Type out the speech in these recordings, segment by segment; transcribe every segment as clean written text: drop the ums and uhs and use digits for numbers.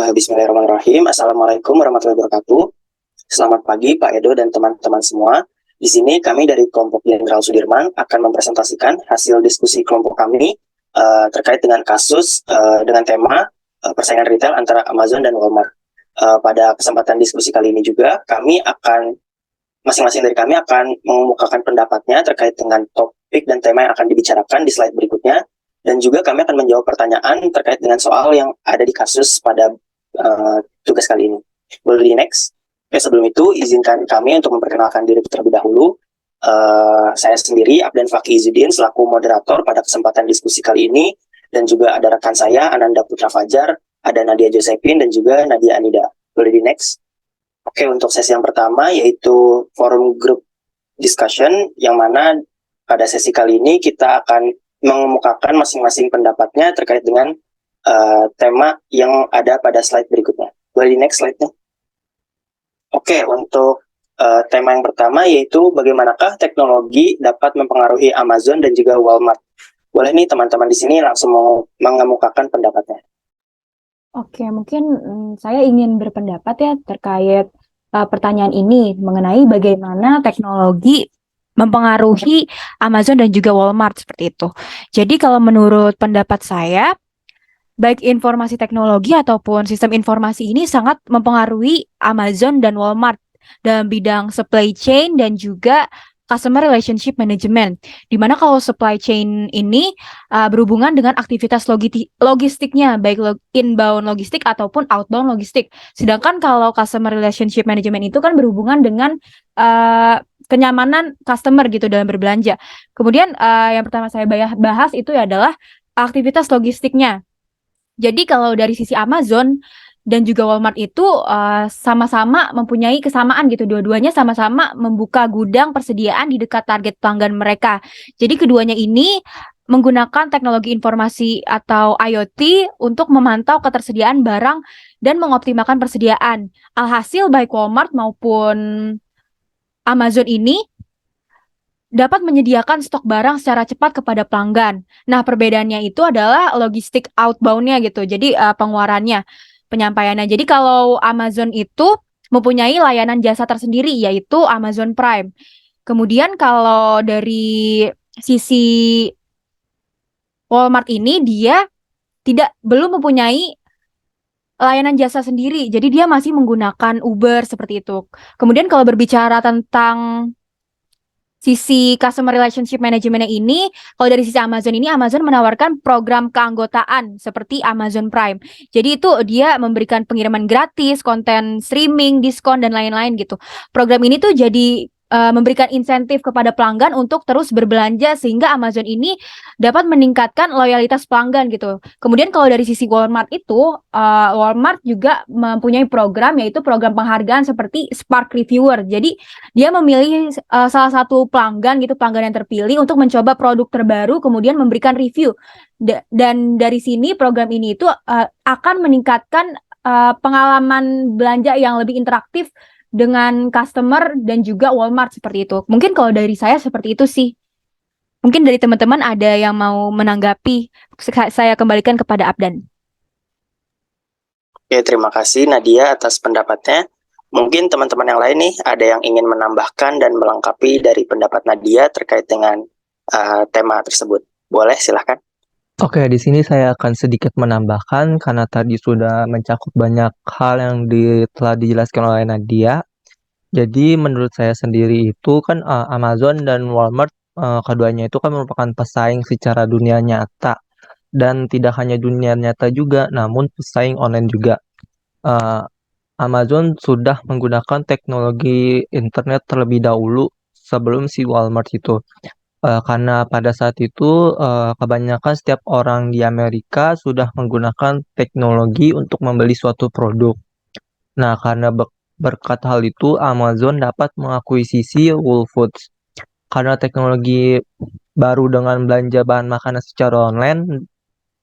Bismillahirrahmanirrahim. Assalamualaikum warahmatullahi wabarakatuh. Selamat pagi Pak Edo dan teman-teman semua. Di sini kami dari kelompok Jenderal Sudirman akan mempresentasikan hasil diskusi kelompok kami terkait dengan kasus dengan tema persaingan retail antara Amazon dan Walmart. Pada kesempatan diskusi kali ini juga masing-masing dari kami akan mengemukakan pendapatnya terkait dengan topik dan tema yang akan dibicarakan di slide berikutnya. Dan juga kami akan menjawab pertanyaan terkait dengan soal yang ada di kasus pada tugas kali ini. Boleh di next? Oke, sebelum itu izinkan kami untuk memperkenalkan diri terlebih dahulu. Saya sendiri, Abdan Fakih Izzuddin, selaku moderator pada kesempatan diskusi kali ini. Dan juga ada rekan saya, Ananda Putra Fajar, ada Nadia Josephine, dan juga Nadia Anida. Boleh di next? Oke, untuk sesi yang pertama yaitu forum group discussion, yang mana pada sesi kali ini kita akan mengemukakan masing-masing pendapatnya terkait dengan tema yang ada pada slide berikutnya. Boleh di next slide-nya? Oke, untuk tema yang pertama yaitu bagaimanakah teknologi dapat mempengaruhi Amazon dan juga Walmart. Boleh nih teman-teman di sini langsung mengemukakan pendapatnya. Oke, mungkin saya ingin berpendapat ya terkait pertanyaan ini mengenai bagaimana teknologi mempengaruhi Amazon dan juga Walmart seperti itu. Jadi kalau menurut pendapat saya, baik informasi teknologi ataupun sistem informasi ini sangat mempengaruhi Amazon dan Walmart dalam bidang supply chain dan juga customer relationship management. Dimana kalau supply chain ini berhubungan dengan aktivitas logistiknya, baik inbound logistik ataupun outbound logistik. Sedangkan kalau customer relationship management itu kan berhubungan dengan kenyamanan customer gitu dalam berbelanja. Kemudian yang pertama saya bahas itu adalah aktivitas logistiknya. Jadi kalau dari sisi Amazon dan juga Walmart itu sama-sama mempunyai kesamaan gitu. Dua-duanya sama-sama membuka gudang persediaan di dekat target pelanggan mereka. Jadi keduanya ini menggunakan teknologi informasi atau IoT untuk memantau ketersediaan barang dan mengoptimalkan persediaan. Alhasil baik Walmart maupun Amazon ini dapat menyediakan stok barang secara cepat kepada pelanggan. Nah, perbedaannya itu adalah logistik outbound-nya gitu. Jadi pengeluarannya, penyampaiannya. Jadi kalau Amazon itu mempunyai layanan jasa tersendiri yaitu Amazon Prime. Kemudian kalau dari sisi Walmart ini dia belum mempunyai layanan jasa sendiri. Jadi dia masih menggunakan Uber seperti itu. Kemudian kalau berbicara tentang sisi customer relationship management ini, kalau dari sisi Amazon ini, Amazon menawarkan program keanggotaan seperti Amazon Prime. Jadi itu dia memberikan pengiriman gratis, konten streaming, diskon, dan lain-lain gitu. Program ini tuh jadi memberikan insentif kepada pelanggan untuk terus berbelanja sehingga Amazon ini dapat meningkatkan loyalitas pelanggan gitu. Kemudian kalau dari sisi Walmart itu, Walmart juga mempunyai program yaitu program penghargaan seperti Spark Reviewer. Jadi dia memilih salah satu pelanggan gitu, pelanggan yang terpilih untuk mencoba produk terbaru kemudian memberikan review. Dan dari sini program ini itu akan meningkatkan pengalaman belanja yang lebih interaktif dengan customer dan juga Walmart seperti itu. Mungkin kalau dari saya seperti itu sih. Mungkin dari teman-teman ada yang mau menanggapi. Saya kembalikan kepada Abdan. Oke, terima kasih Nadia atas pendapatnya. Mungkin teman-teman yang lain nih ada yang ingin menambahkan dan melengkapi dari pendapat Nadia terkait dengan tema tersebut. Boleh, silahkan. Oke, di sini saya akan sedikit menambahkan karena tadi sudah mencakup banyak hal yang telah dijelaskan oleh Nadia. Jadi menurut saya sendiri itu kan Amazon dan Walmart keduanya itu kan merupakan pesaing secara dunia nyata dan tidak hanya dunia nyata juga, namun pesaing online juga. Eh, Amazon sudah menggunakan teknologi internet terlebih dahulu sebelum si Walmart itu. Karena pada saat itu kebanyakan setiap orang di Amerika sudah menggunakan teknologi untuk membeli suatu produk. Nah, karena berkat hal itu Amazon dapat mengakuisisi Whole Foods. Karena teknologi baru dengan belanja bahan makanan secara online,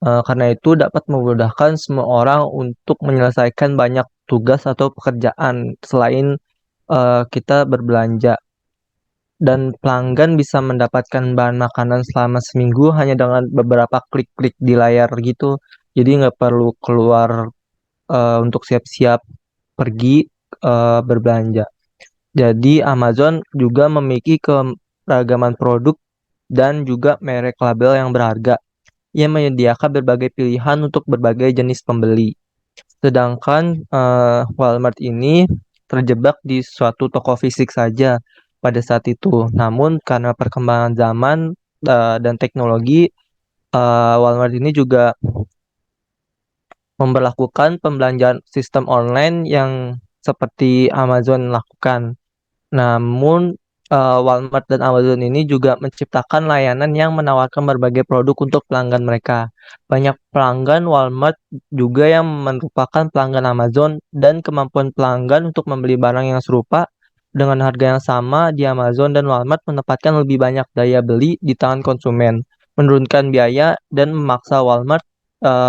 karena itu dapat memudahkan semua orang untuk menyelesaikan banyak tugas atau pekerjaan selain kita berbelanja. Dan pelanggan bisa mendapatkan bahan makanan selama seminggu hanya dengan beberapa klik-klik di layar gitu. Jadi nggak perlu keluar untuk siap-siap pergi berbelanja. Jadi Amazon juga memiliki keragaman produk dan juga merek label yang berharga yang menyediakan berbagai pilihan untuk berbagai jenis pembeli. Sedangkan Walmart ini terjebak di suatu toko fisik saja pada saat itu. Namun karena perkembangan zaman dan teknologi, Walmart ini juga memberlakukan pembelanjaan sistem online yang seperti Amazon lakukan. Namun, Walmart dan Amazon ini juga menciptakan layanan yang menawarkan berbagai produk untuk pelanggan mereka. Banyak pelanggan Walmart juga yang merupakan pelanggan Amazon dan kemampuan pelanggan untuk membeli barang yang serupa dengan harga yang sama di Amazon dan Walmart menempatkan lebih banyak daya beli di tangan konsumen, menurunkan biaya dan memaksa Walmart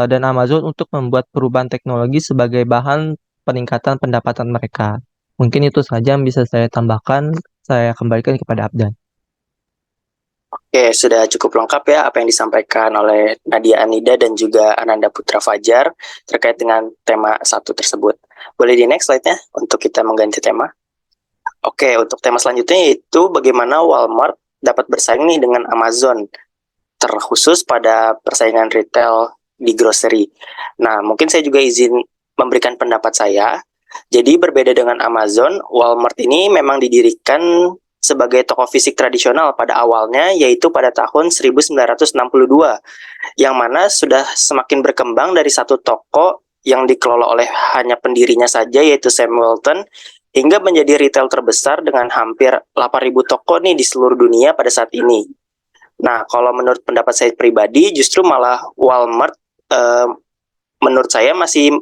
dan Amazon untuk membuat perubahan teknologi sebagai bahan peningkatan pendapatan mereka. Mungkin itu saja yang bisa saya tambahkan. Saya kembalikan kepada Abdan. Oke, sudah cukup lengkap ya apa yang disampaikan oleh Nadia Anida dan juga Ananda Putra Fajar terkait dengan tema satu tersebut. Boleh di next slide-nya untuk kita mengganti tema. Oke, untuk tema selanjutnya yaitu bagaimana Walmart dapat bersaing nih dengan Amazon, terkhusus pada persaingan retail di grocery. Nah, mungkin saya juga izin memberikan pendapat saya. Jadi berbeda dengan Amazon, Walmart ini memang didirikan sebagai toko fisik tradisional pada awalnya, yaitu pada tahun 1962, yang mana sudah semakin berkembang dari satu toko yang dikelola oleh hanya pendirinya saja, yaitu Sam Walton, hingga menjadi retail terbesar dengan hampir 8.000 toko nih di seluruh dunia pada saat ini. Nah, kalau menurut pendapat saya pribadi, justru malah Walmart menurut saya masih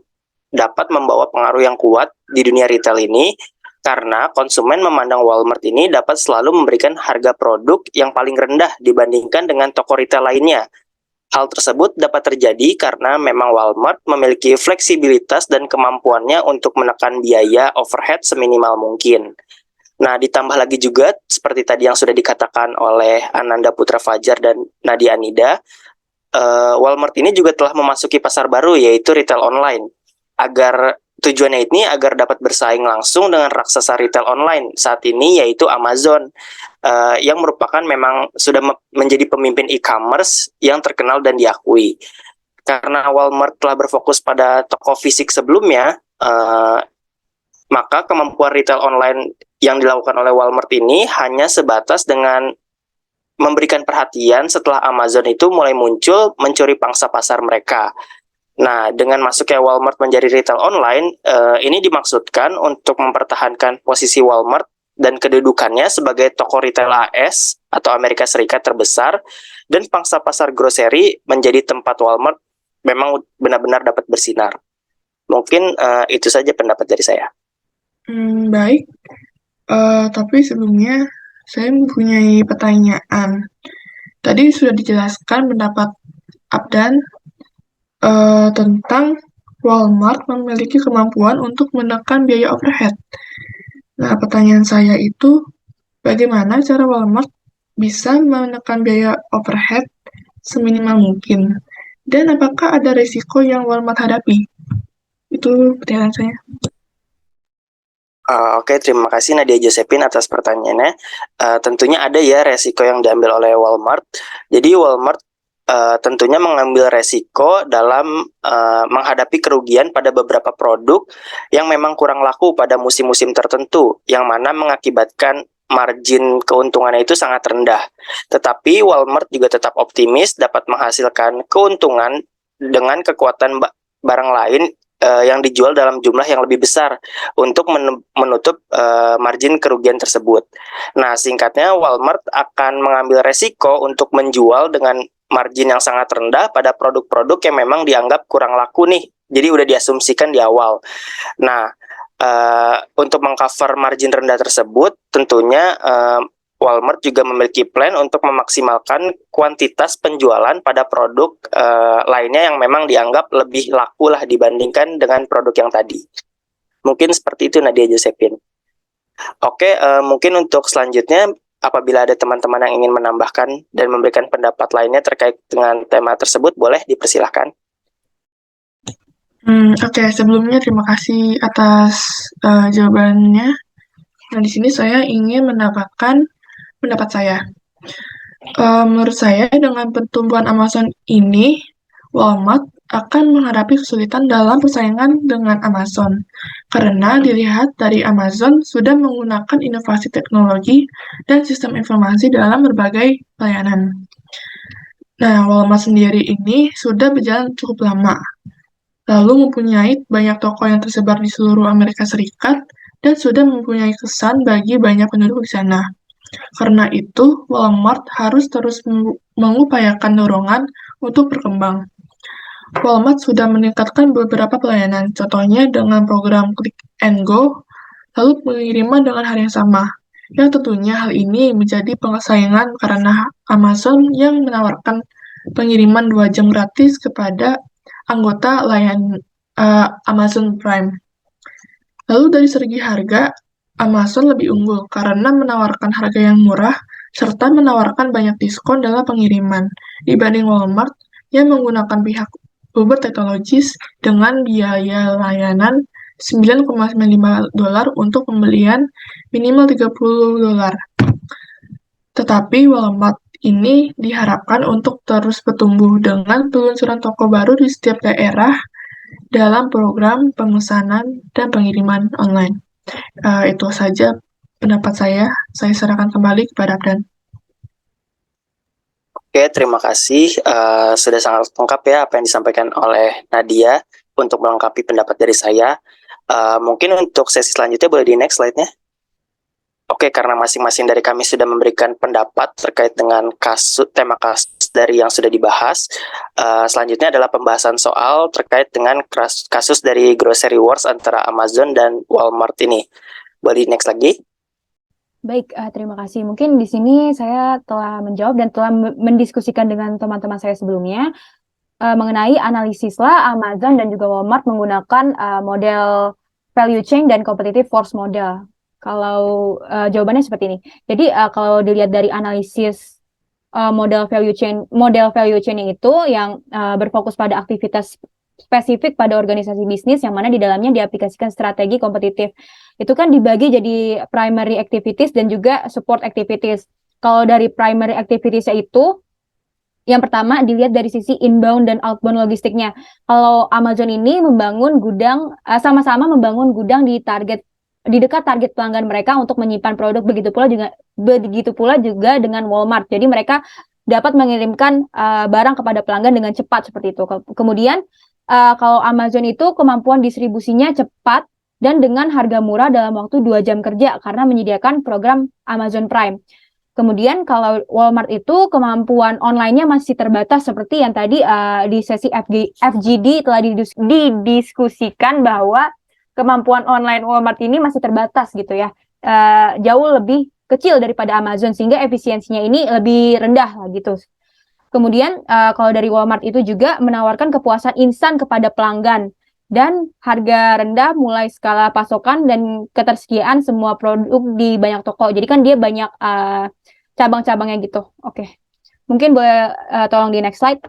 dapat membawa pengaruh yang kuat di dunia retail ini karena konsumen memandang Walmart ini dapat selalu memberikan harga produk yang paling rendah dibandingkan dengan toko retail lainnya. Hal tersebut dapat terjadi karena memang Walmart memiliki fleksibilitas dan kemampuannya untuk menekan biaya overhead seminimal mungkin. Nah, ditambah lagi juga seperti tadi yang sudah dikatakan oleh Ananda Putra Fajar dan Nadia Anida, Walmart ini juga telah memasuki pasar baru yaitu retail online. Tujuannya ini agar dapat bersaing langsung dengan raksasa retail online saat ini yaitu Amazon, yang merupakan memang sudah menjadi pemimpin e-commerce yang terkenal dan diakui. Karena Walmart telah berfokus pada toko fisik sebelumnya, maka kemampuan retail online yang dilakukan oleh Walmart ini hanya sebatas dengan memberikan perhatian setelah Amazon itu mulai muncul mencuri pangsa pasar mereka. Nah, dengan masuknya Walmart menjadi retail online, ini dimaksudkan untuk mempertahankan posisi Walmart dan kedudukannya sebagai toko retail AS atau Amerika Serikat terbesar, dan pangsa pasar grocery menjadi tempat Walmart memang benar-benar dapat bersinar. Mungkin itu saja pendapat dari saya. Baik, tapi sebelumnya saya mempunyai pertanyaan. Tadi sudah dijelaskan pendapat Abdan tentang Walmart memiliki kemampuan untuk menekan biaya overhead. Nah, pertanyaan saya itu, bagaimana cara Walmart bisa menekan biaya overhead seminimal mungkin? Dan apakah ada risiko yang Walmart hadapi? Itu pertanyaan saya. Oke, terima kasih Nadia Josephine atas pertanyaannya. Tentunya ada ya resiko yang diambil oleh Walmart. Jadi Walmart tentunya mengambil resiko dalam menghadapi kerugian pada beberapa produk yang memang kurang laku pada musim-musim tertentu, yang mana mengakibatkan margin keuntungannya itu sangat rendah. Tetapi Walmart juga tetap optimis dapat menghasilkan keuntungan dengan kekuatan barang lain yang dijual dalam jumlah yang lebih besar untuk menutup margin kerugian tersebut. Nah, singkatnya Walmart akan mengambil resiko untuk menjual dengan margin yang sangat rendah pada produk-produk yang memang dianggap kurang laku nih. Jadi udah diasumsikan di awal. Nah, untuk mengcover margin rendah tersebut, tentunya Walmart juga memiliki plan untuk memaksimalkan kuantitas penjualan pada produk lainnya yang memang dianggap lebih laku lah dibandingkan dengan produk yang tadi. Mungkin seperti itu Nadia Josephine. Oke, mungkin untuk selanjutnya apabila ada teman-teman yang ingin menambahkan dan memberikan pendapat lainnya terkait dengan tema tersebut, boleh dipersilahkan. Oke, sebelumnya terima kasih atas jawabannya. Nah, di sini saya ingin menambahkan pendapat saya. Menurut saya, dengan pertumbuhan Amazon ini, Walmart akan menghadapi kesulitan dalam persaingan dengan Amazon. Karena dilihat dari Amazon sudah menggunakan inovasi teknologi dan sistem informasi dalam berbagai pelayanan. Nah, Walmart sendiri ini sudah berjalan cukup lama, lalu mempunyai banyak toko yang tersebar di seluruh Amerika Serikat dan sudah mempunyai kesan bagi banyak penduduk di sana. Karena itu, Walmart harus terus mengupayakan dorongan untuk berkembang. Walmart sudah meningkatkan beberapa pelayanan, contohnya dengan program Click and Go, lalu pengiriman dengan harga yang sama. Yang tentunya hal ini menjadi persaingan karena Amazon yang menawarkan pengiriman 2 jam gratis kepada anggota Amazon Prime. Lalu dari segi harga, Amazon lebih unggul karena menawarkan harga yang murah serta menawarkan banyak diskon dalam pengiriman dibanding Walmart yang menggunakan pihak Uber Technologies dengan biaya layanan $9,95 untuk pembelian minimal $30. Tetapi Walmart ini diharapkan untuk terus bertumbuh dengan peluncuran toko baru di setiap daerah dalam program pemesanan dan pengiriman online. Itu saja pendapat saya. Saya serahkan kembali kepada Abdan. Oke, terima kasih. Sudah sangat lengkap ya apa yang disampaikan oleh Nadia untuk melengkapi pendapat dari saya. Mungkin untuk sesi selanjutnya boleh di next slide-nya. Oke, karena masing-masing dari kami sudah memberikan pendapat terkait dengan tema kasus dari yang sudah dibahas. Selanjutnya adalah pembahasan soal terkait dengan kasus dari Grocery Wars antara Amazon dan Walmart ini. Boleh next lagi. Baik, terima kasih. Mungkin di sini saya telah menjawab dan telah mendiskusikan dengan teman-teman saya sebelumnya mengenai analisislah Amazon dan juga Walmart menggunakan model value chain dan competitive force model. Kalau jawabannya seperti ini. Jadi kalau dilihat dari analisis model value chain itu yang berfokus pada aktivitas spesifik pada organisasi bisnis yang mana di dalamnya diaplikasikan strategi kompetitif. Itu kan dibagi jadi primary activities dan juga support activities. Kalau dari primary activities itu yang pertama dilihat dari sisi inbound dan outbound logistiknya. Kalau Amazon ini membangun gudang, sama-sama membangun gudang di dekat target pelanggan mereka untuk menyimpan produk. Begitu pula juga dengan Walmart. Jadi mereka dapat mengirimkan barang kepada pelanggan dengan cepat seperti itu. Kemudian kalau Amazon itu kemampuan distribusinya cepat dan dengan harga murah dalam waktu 2 jam kerja karena menyediakan program Amazon Prime. Kemudian kalau Walmart itu kemampuan online-nya masih terbatas seperti yang tadi di sesi FGD telah didiskusikan bahwa kemampuan online Walmart ini masih terbatas gitu ya. Jauh lebih kecil daripada Amazon sehingga efisiensinya ini lebih rendah lah gitu. Kemudian kalau dari Walmart itu juga menawarkan kepuasan instan kepada pelanggan dan harga rendah mulai skala pasokan dan ketersediaan semua produk di banyak toko. Jadi kan dia banyak cabang-cabangnya gitu. Oke. Mungkin boleh tolong di next slide.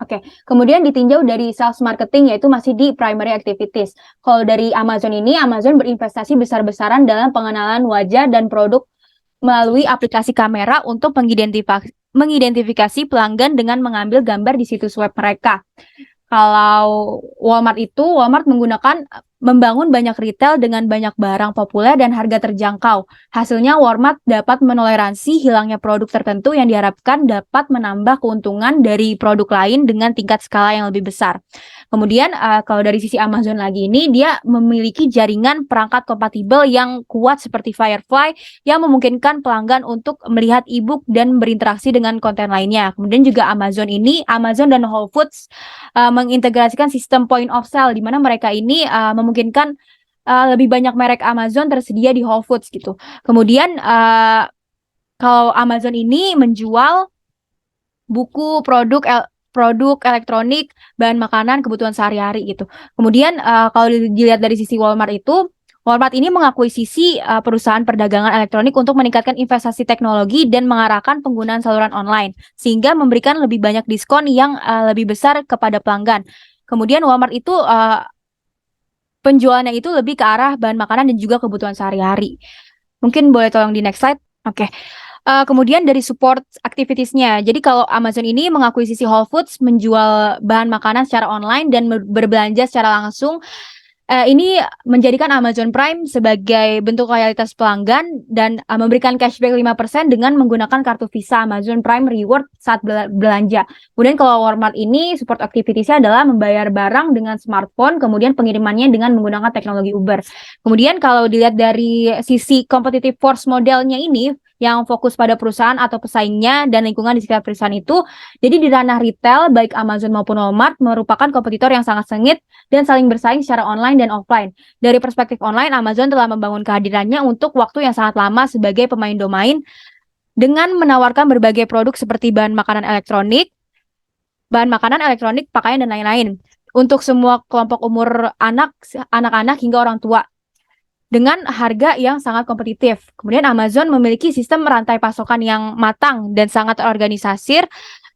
Oke. Kemudian ditinjau dari sales marketing yaitu masih di primary activities. Kalau dari Amazon ini, Amazon berinvestasi besar-besaran dalam pengenalan wajah dan produk melalui aplikasi kamera untuk mengidentifikasi pelanggan dengan mengambil gambar di situs web mereka. Kalau Walmart membangun banyak retail dengan banyak barang populer dan harga terjangkau. Hasilnya Walmart dapat menoleransi hilangnya produk tertentu yang diharapkan dapat menambah keuntungan dari produk lain dengan tingkat skala yang lebih besar. Kemudian kalau dari sisi Amazon lagi ini, dia memiliki jaringan perangkat kompatibel yang kuat seperti Firefly yang memungkinkan pelanggan untuk melihat e-book dan berinteraksi dengan konten lainnya. Kemudian juga Amazon dan Whole Foods mengintegrasikan sistem point of sale di mana mereka ini memungkinkan lebih banyak merek Amazon tersedia di Whole Foods gitu. Kemudian kalau Amazon ini menjual buku, produk elektronik, bahan makanan, kebutuhan sehari-hari gitu. Kemudian kalau dilihat dari sisi Walmart itu, Walmart ini mengakuisisi perusahaan perdagangan elektronik untuk meningkatkan investasi teknologi dan mengarahkan penggunaan saluran online, sehingga memberikan lebih banyak diskon yang lebih besar kepada pelanggan. Kemudian Walmart itu penjualannya itu lebih ke arah bahan makanan dan juga kebutuhan sehari-hari. Mungkin boleh tolong di next slide. Oke. Kemudian dari support activitiesnya. Jadi kalau Amazon ini mengakuisisi Whole Foods, menjual bahan makanan secara online dan berbelanja secara langsung. Ini menjadikan Amazon Prime sebagai bentuk loyalitas pelanggan dan memberikan cashback 5% dengan menggunakan kartu Visa Amazon Prime Reward saat belanja. Kemudian kalau Walmart ini support activitiesnya adalah membayar barang dengan smartphone, kemudian pengirimannya dengan menggunakan teknologi Uber. Kemudian kalau dilihat dari sisi competitive force modelnya ini, yang fokus pada perusahaan atau pesaingnya dan lingkungan di sekitar perusahaan itu, jadi di ranah retail, baik Amazon maupun Walmart merupakan kompetitor yang sangat sengit dan saling bersaing secara online dan offline. Dari perspektif online, Amazon telah membangun kehadirannya untuk waktu yang sangat lama sebagai pemain domain dengan menawarkan berbagai produk seperti bahan makanan elektronik, pakaian, dan lain-lain untuk semua kelompok umur anak-anak hingga orang tua dengan harga yang sangat kompetitif. Kemudian Amazon memiliki sistem rantai pasokan yang matang dan sangat terorganisir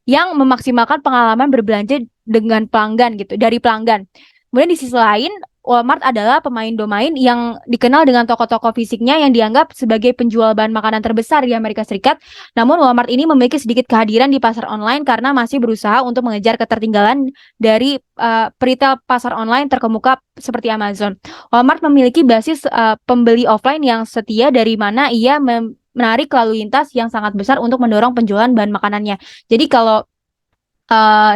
yang memaksimalkan pengalaman berbelanja dengan pelanggan gitu, dari pelanggan. Kemudian di sisi lain, Walmart adalah pemain domain yang dikenal dengan toko-toko fisiknya yang dianggap sebagai penjual bahan makanan terbesar di Amerika Serikat. Namun Walmart ini memiliki sedikit kehadiran di pasar online karena masih berusaha untuk mengejar ketertinggalan dari retail pasar online terkemuka seperti Amazon. Walmart memiliki basis pembeli offline yang setia dari mana ia menarik lalu lintas yang sangat besar untuk mendorong penjualan bahan makanannya. Jadi kalau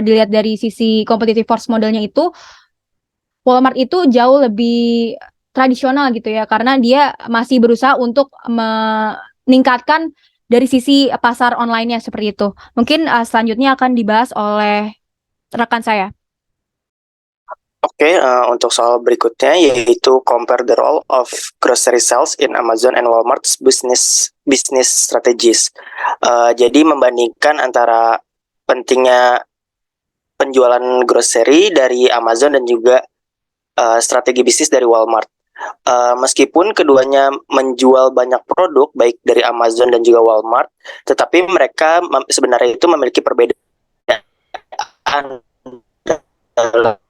dilihat dari sisi competitive force modelnya itu, Walmart itu jauh lebih tradisional gitu ya, karena dia masih berusaha untuk meningkatkan dari sisi pasar online-nya seperti itu. Mungkin selanjutnya akan dibahas oleh rekan saya. Oke, untuk soal berikutnya yaitu compare the role of grocery sales in Amazon and Walmart's business strategies. Jadi membandingkan antara pentingnya penjualan grocery dari Amazon dan juga strategi bisnis dari Walmart. Meskipun keduanya menjual banyak produk baik dari Amazon dan juga Walmart, tetapi mereka sebenarnya itu memiliki perbedaan dalam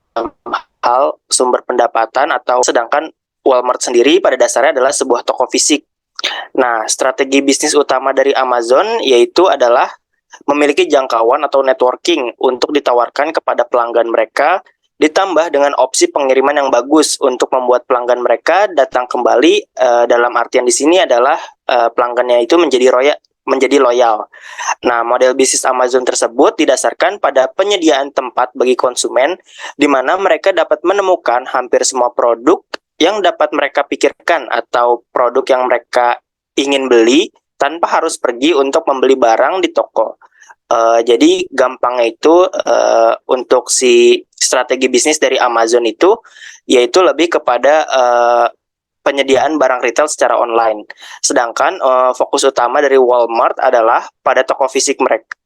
hal sumber pendapatan, atau sedangkan Walmart sendiri pada dasarnya adalah sebuah toko fisik. Nah, strategi bisnis utama dari Amazon yaitu adalah memiliki jangkauan atau networking untuk ditawarkan kepada pelanggan mereka, ditambah dengan opsi pengiriman yang bagus untuk membuat pelanggan mereka datang kembali. Dalam artian di sini adalah pelanggannya itu menjadi loyal. Nah, model bisnis Amazon tersebut didasarkan pada penyediaan tempat bagi konsumen, di mana mereka dapat menemukan hampir semua produk yang dapat mereka pikirkan atau produk yang mereka ingin beli tanpa harus pergi untuk membeli barang di toko. Jadi gampangnya itu untuk si strategi bisnis dari Amazon itu yaitu lebih kepada penyediaan barang retail secara online. Sedangkan fokus utama dari Walmart adalah pada toko fisik mereka,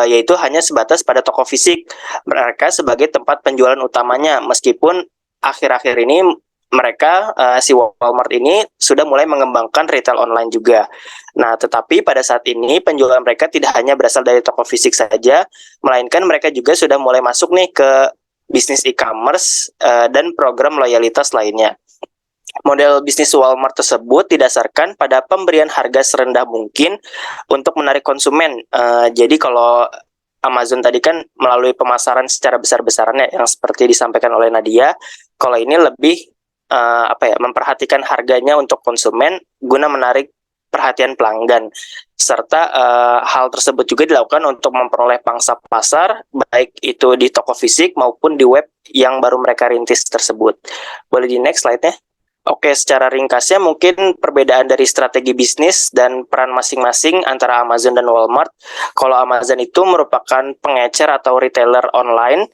yaitu hanya sebatas pada toko fisik mereka sebagai tempat penjualan utamanya, meskipun akhir-akhir ini mereka si Walmart ini sudah mulai mengembangkan retail online juga. Nah, tetapi pada saat ini penjualan mereka tidak hanya berasal dari toko fisik saja, melainkan mereka juga sudah mulai masuk nih ke bisnis e-commerce dan program loyalitas lainnya. Model bisnis Walmart tersebut didasarkan pada pemberian harga serendah mungkin untuk menarik konsumen. Jadi kalau Amazon tadi kan melalui pemasaran secara besar-besarannya yang seperti disampaikan oleh Nadia, kalau ini lebih memperhatikan harganya untuk konsumen guna menarik perhatian pelanggan, serta hal tersebut juga dilakukan untuk memperoleh pangsa pasar baik itu di toko fisik maupun di web yang baru mereka rintis tersebut. Boleh di next slide-nya? Oke, secara ringkasnya mungkin perbedaan dari strategi bisnis dan peran masing-masing antara Amazon dan Walmart. Kalau Amazon itu merupakan pengecer atau retailer online,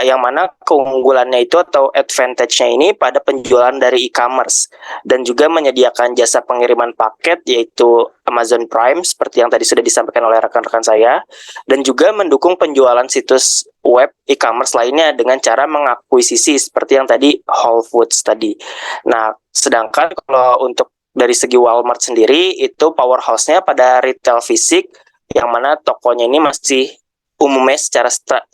yang mana keunggulannya itu atau advantage-nya ini pada penjualan dari e-commerce dan juga menyediakan jasa pengiriman paket yaitu Amazon Prime seperti yang tadi sudah disampaikan oleh rekan-rekan saya, dan juga mendukung penjualan situs web e-commerce lainnya dengan cara mengakuisisi seperti yang tadi Whole Foods tadi. Nah, sedangkan kalau untuk dari segi Walmart sendiri itu powerhouse-nya pada retail fisik, yang mana tokonya ini masih umumnya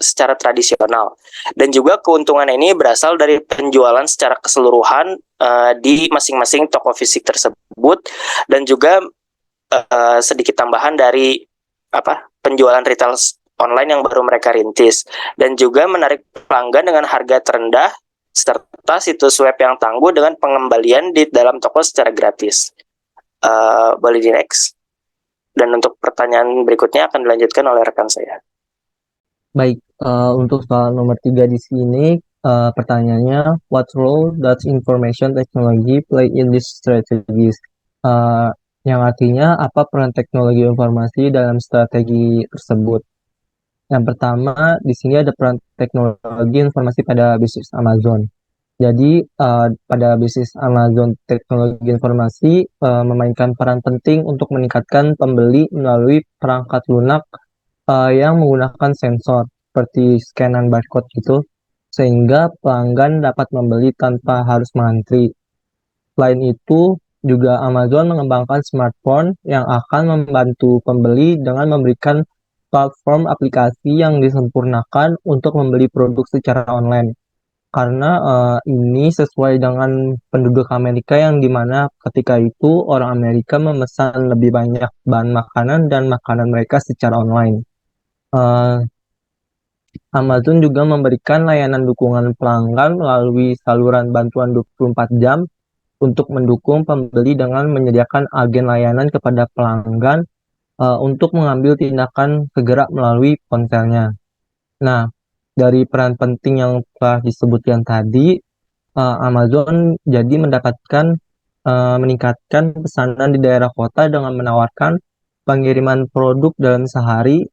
secara tradisional. Dan juga keuntungan ini berasal dari penjualan secara keseluruhan di masing-masing toko fisik tersebut, dan juga sedikit tambahan dari penjualan retail online yang baru mereka rintis, dan juga menarik pelanggan dengan harga terendah serta situs web yang tangguh dengan pengembalian di dalam toko secara gratis. Boleh di next. Dan untuk pertanyaan berikutnya akan dilanjutkan oleh rekan saya. Baik, untuk soal nomor 3 di sini, pertanyaannya, what role does information technology play in these strategies? Yang artinya, apa peran teknologi informasi dalam strategi tersebut? Yang pertama, di sini ada peran teknologi informasi pada bisnis Amazon. Jadi, pada bisnis Amazon, teknologi informasi memainkan peran penting untuk meningkatkan pembeli melalui perangkat lunak yang menggunakan sensor seperti scanan barcode gitu, sehingga pelanggan dapat membeli tanpa harus mengantri. Selain itu, juga Amazon mengembangkan smartphone yang akan membantu pembeli dengan memberikan platform aplikasi yang disempurnakan untuk membeli produk secara online. Karena ini sesuai dengan penduduk Amerika yang dimana ketika itu orang Amerika memesan lebih banyak bahan makanan dan makanan mereka secara online. Amazon juga memberikan layanan dukungan pelanggan melalui saluran bantuan 24 jam untuk mendukung pembeli dengan menyediakan agen layanan kepada pelanggan untuk mengambil tindakan segera melalui ponselnya. Nah, dari peran penting yang telah disebutkan tadi, Amazon jadi meningkatkan pesanan di daerah kota dengan menawarkan pengiriman produk dalam sehari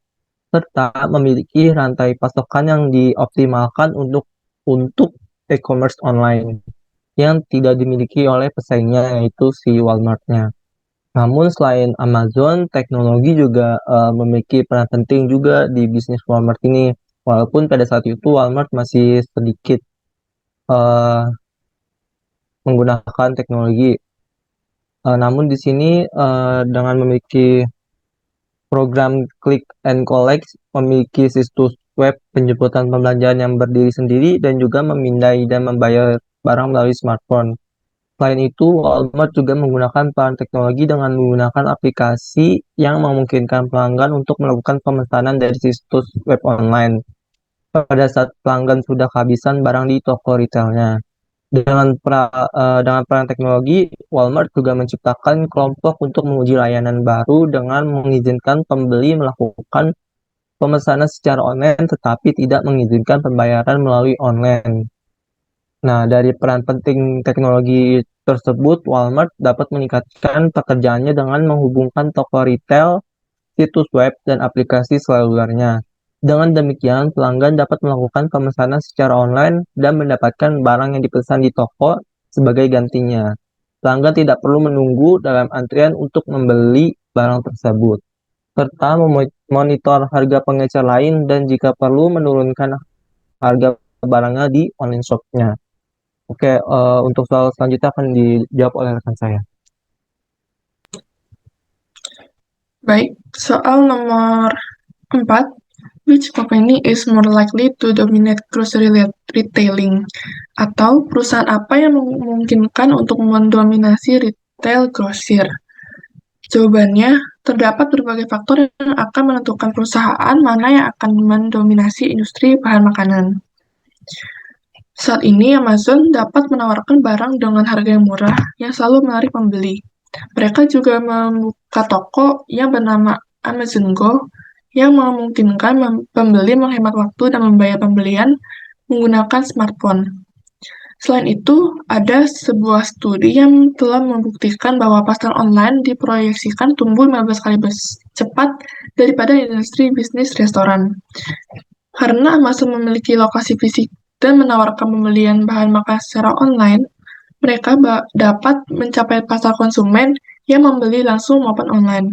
serta memiliki rantai pasokan yang dioptimalkan untuk e-commerce online yang tidak dimiliki oleh pesaingnya, yaitu si Walmart-nya. Namun selain Amazon, teknologi juga memiliki peran penting juga di bisnis Walmart ini, walaupun pada saat itu Walmart masih sedikit uh, menggunakan teknologi. Namun di sini dengan memiliki program Click and Collect, memiliki situs web penjemputan pembelanjaan yang berdiri sendiri dan juga memindai dan membayar barang melalui smartphone. Selain itu, Walmart juga menggunakan peran teknologi dengan menggunakan aplikasi yang memungkinkan pelanggan untuk melakukan pemesanan dari situs web online pada saat pelanggan sudah kehabisan barang di toko retailnya. Dengan peran teknologi, Walmart juga menciptakan kelompok untuk menguji layanan baru dengan mengizinkan pembeli melakukan pemesanan secara online tetapi tidak mengizinkan pembayaran melalui online. Nah, dari peran penting teknologi tersebut, Walmart dapat meningkatkan pekerjaannya dengan menghubungkan toko retail, situs web, dan aplikasi selulernya. Dengan demikian, pelanggan dapat melakukan pemesanan secara online dan mendapatkan barang yang dipesan di toko sebagai gantinya. Pelanggan tidak perlu menunggu dalam antrian untuk membeli barang tersebut, serta memonitor harga pengecer lain dan jika perlu menurunkan harga barangnya di online shop-nya. Oke, untuk soal selanjutnya akan dijawab oleh rekan saya. Baik, soal nomor 4. Which company is more likely to dominate grocery retailing? Atau perusahaan apa yang memungkinkan untuk mendominasi retail grosir? Jawabannya, terdapat berbagai faktor yang akan menentukan perusahaan mana yang akan mendominasi industri bahan makanan. Saat ini, Amazon dapat menawarkan barang dengan harga yang murah yang selalu menarik pembeli. Mereka juga membuka toko yang bernama Amazon Go yang memungkinkan pembeli menghemat waktu dan membayar pembelian menggunakan smartphone. Selain itu, ada sebuah studi yang telah membuktikan bahwa pasar online diproyeksikan tumbuh 15 kali cepat daripada industri bisnis restoran. Karena Amazon memiliki lokasi fisik dan menawarkan pembelian bahan makan secara online, mereka dapat mencapai pasar konsumen yang membeli langsung maupun online.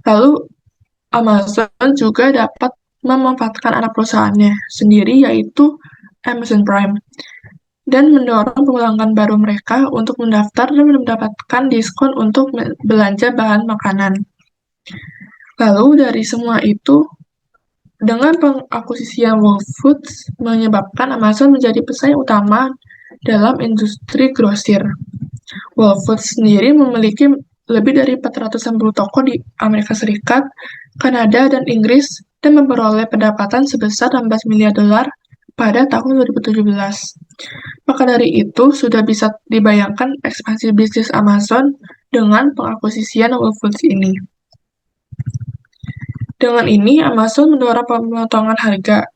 Lalu, Amazon juga dapat memanfaatkan anak perusahaannya sendiri, yaitu Amazon Prime, dan mendorong pelanggan baru mereka untuk mendaftar dan mendapatkan diskon untuk belanja bahan makanan. Lalu, dari semua itu, Dengan pengakuisisian Whole Foods menyebabkan Amazon menjadi pesaing utama dalam industri grosir. Whole Foods sendiri memiliki lebih dari 460 toko di Amerika Serikat, Kanada, dan Inggris, dan memperoleh pendapatan sebesar 16 miliar dolar pada tahun 2017. Maka dari itu, sudah bisa dibayangkan ekspansi bisnis Amazon dengan pengakuisisian Whole Foods ini. Dengan ini, Amazon mendorong pemotongan harga.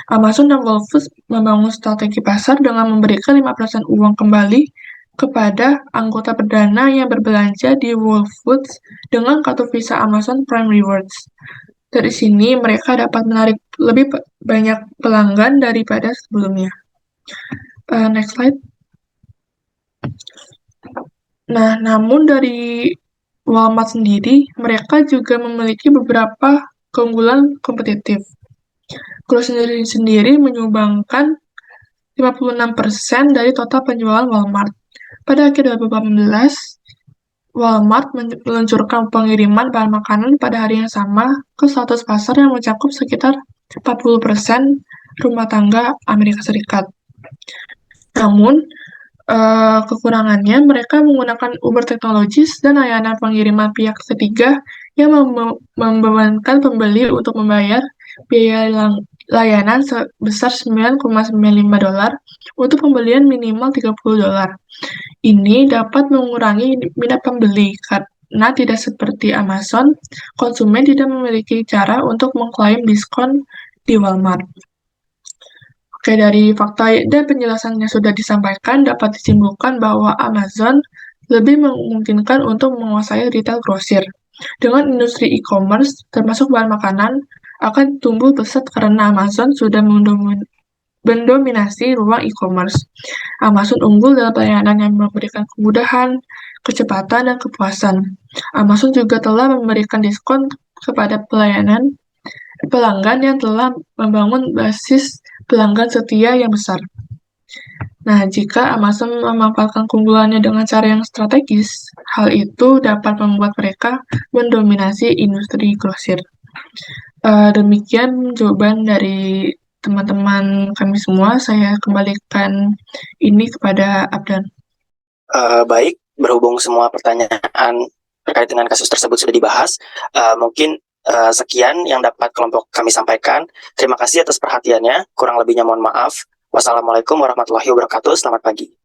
Amazon dan Whole Foods membangun strategi pasar dengan memberikan 5% uang kembali kepada anggota perdana yang berbelanja di Whole Foods dengan kartu Visa Amazon Prime Rewards. Dari sini, mereka dapat menarik lebih banyak pelanggan daripada sebelumnya. Next slide. Nah, namun dari Walmart sendiri, mereka juga memiliki beberapa keunggulan kompetitif. Grocery sendiri menyumbangkan 56% dari total penjualan Walmart. Pada akhir 2018, Walmart meluncurkan pengiriman bahan makanan pada hari yang sama ke 100 pasar yang mencakup sekitar 40% rumah tangga Amerika Serikat. Namun, kekurangannya mereka menggunakan Uber teknologis dan layanan pengiriman pihak ketiga yang membebankan pembeli untuk membayar biaya layanan sebesar 9,95 dolar untuk pembelian minimal 30 dolar. Ini dapat mengurangi minat pembeli karena tidak seperti Amazon, konsumen tidak memiliki cara untuk mengklaim diskon di Walmart. Oke, dari fakta dan penjelasan yang sudah disampaikan dapat disimpulkan bahwa Amazon lebih memungkinkan untuk menguasai retail grosir. Dengan industri e-commerce, termasuk bahan makanan, akan tumbuh pesat karena Amazon sudah mendominasi ruang e-commerce. Amazon unggul dalam pelayanan yang memberikan kemudahan, kecepatan, dan kepuasan. Amazon juga telah memberikan diskon kepada pelanggan yang telah membangun basis pelanggan setia yang besar. Nah, jika Amazon memanfaatkan keunggulannya dengan cara yang strategis, hal itu dapat membuat mereka mendominasi industri grosir. Demikian jawaban dari teman-teman kami semua. Saya kembalikan ini kepada Abdan. Baik, berhubung semua pertanyaan terkait dengan kasus tersebut sudah dibahas, mungkin sekian yang dapat kelompok kami sampaikan. Terima kasih atas perhatiannya. Kurang lebihnya mohon maaf. Wassalamualaikum warahmatullahi wabarakatuh. Selamat pagi.